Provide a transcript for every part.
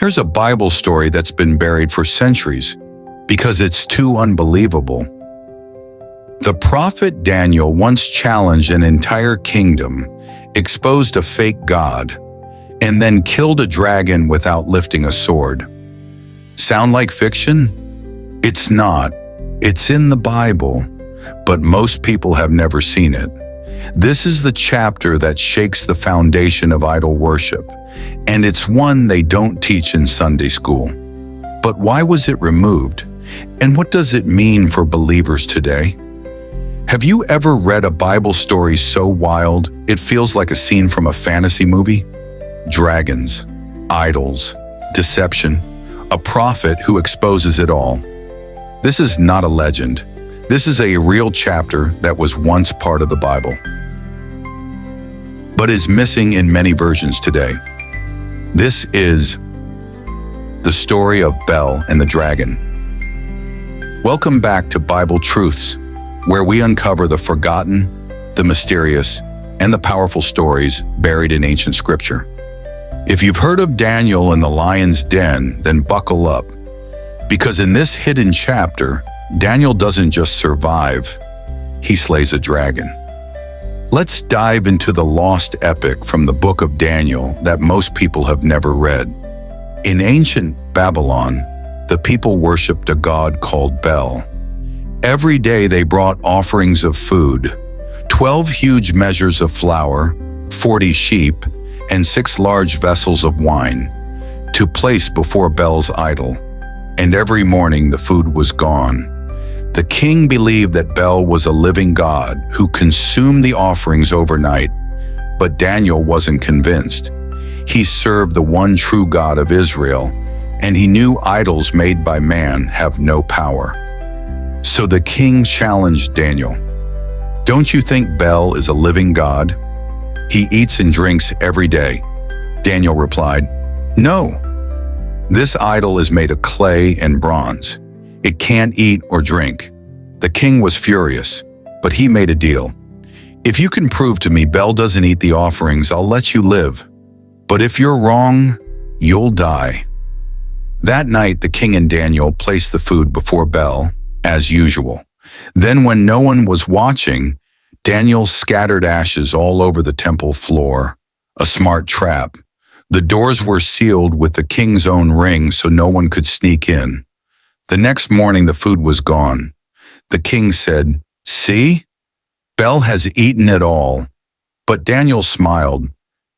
Here's a Bible story that's been buried for centuries because it's too unbelievable. The prophet Daniel once challenged an entire kingdom, exposed a fake god, and then killed a dragon without lifting a sword. Sound like fiction? It's not. It's in the Bible, but most people have never seen it. This is the chapter that shakes the foundation of idol worship, and it's one they don't teach in Sunday school. But why was it removed? And what does it mean for believers today? Have you ever read a Bible story so wild it feels like a scene from a fantasy movie? Dragons, idols, deception, a prophet who exposes it all. This is not a legend. This is a real chapter that was once part of the Bible, but is missing in many versions today. This is the story of Bel and the dragon. Welcome back to Bible Truths, where we uncover the forgotten, the mysterious, and the powerful stories buried in ancient scripture. If you've heard of Daniel in the lion's den, then buckle up, because in this hidden chapter, Daniel doesn't just survive, he slays a dragon. Let's dive into the lost epic from the book of Daniel that most people have never read. In ancient Babylon, the people worshipped a god called Bel. Every day they brought offerings of food, 12 huge measures of flour, 40 sheep, and 6 large vessels of wine, to place before Bel's idol. And every morning the food was gone. The king believed that Bel was a living god who consumed the offerings overnight, but Daniel wasn't convinced. He served the one true God of Israel, and he knew idols made by man have no power. So the king challenged Daniel. Don't you think Bel is a living god? He eats and drinks every day. Daniel replied, No. This idol is made of clay and bronze. It can't eat or drink. The king was furious, but he made a deal. If you can prove to me Bel doesn't eat the offerings, I'll let you live. But if you're wrong, you'll die. That night, the king and Daniel placed the food before Bel, as usual. Then when no one was watching, Daniel scattered ashes all over the temple floor, a smart trap. The doors were sealed with the king's own ring so no one could sneak in. The next morning the food was gone. The king said, See? Bel has eaten it all. But Daniel smiled.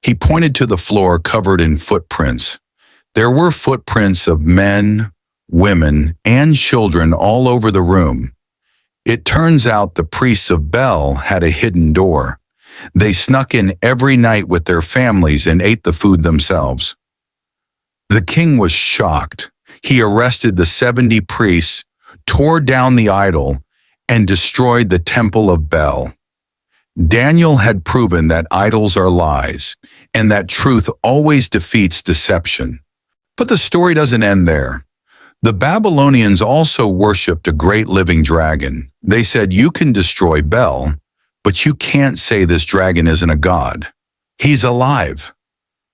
He pointed to the floor covered in footprints. There were footprints of men, women, and children all over the room. It turns out the priests of Bel had a hidden door. They snuck in every night with their families and ate the food themselves. The king was shocked. He arrested the 70 priests, tore down the idol, and destroyed the temple of Bel. Daniel had proven that idols are lies, and that truth always defeats deception. But the story doesn't end there. The Babylonians also worshipped a great living dragon. They said, You can destroy Bel, but you can't say this dragon isn't a god. He's alive.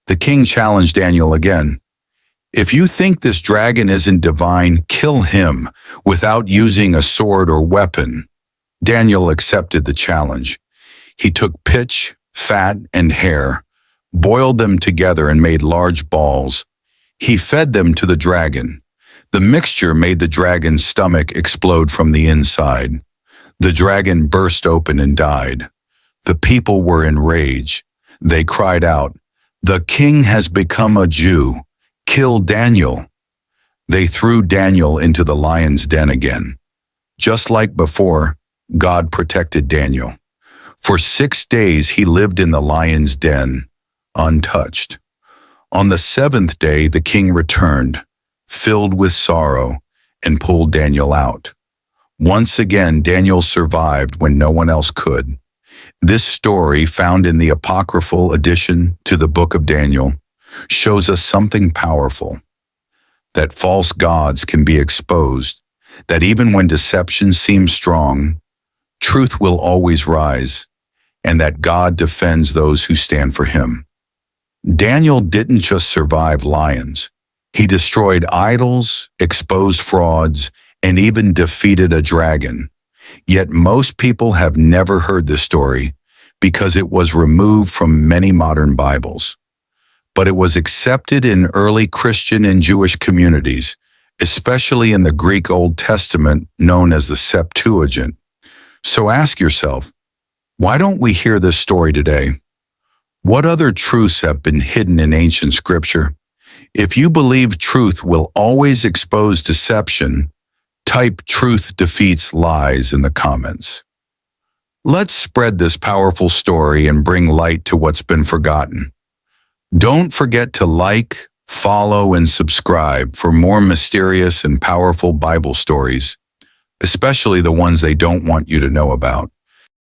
The king challenged Daniel again. If you think this dragon isn't divine, kill him without using a sword or weapon. Daniel accepted the challenge. He took pitch, fat, and hair, boiled them together and made large balls. He fed them to the dragon. The mixture made the dragon's stomach explode from the inside. The dragon burst open and died. The people were enraged. They cried out, The king has become a Jew. Kill Daniel. They threw Daniel into the lion's den again. Just like before, God protected Daniel. For 6 days he lived in the lion's den, untouched. On the 7th day the king returned, filled with sorrow, and pulled Daniel out. Once again, Daniel survived when no one else could. This story, found in the apocryphal addition to the book of Daniel, shows us something powerful, that false gods can be exposed, that even when deception seems strong, truth will always rise, and that God defends those who stand for him. Daniel didn't just survive lions, He destroyed idols, exposed frauds, and even defeated a dragon. Yet most people have never heard this story because it was removed from many modern Bibles. But it was accepted in early Christian and Jewish communities, especially in the Greek Old Testament known as the Septuagint. So ask yourself, why don't we hear this story today? What other truths have been hidden in ancient scripture? If you believe truth will always expose deception, type "truth defeats lies" in the comments. Let's spread this powerful story and bring light to what's been forgotten. Don't forget to like, follow, and subscribe for more mysterious and powerful Bible stories, especially the ones they don't want you to know about.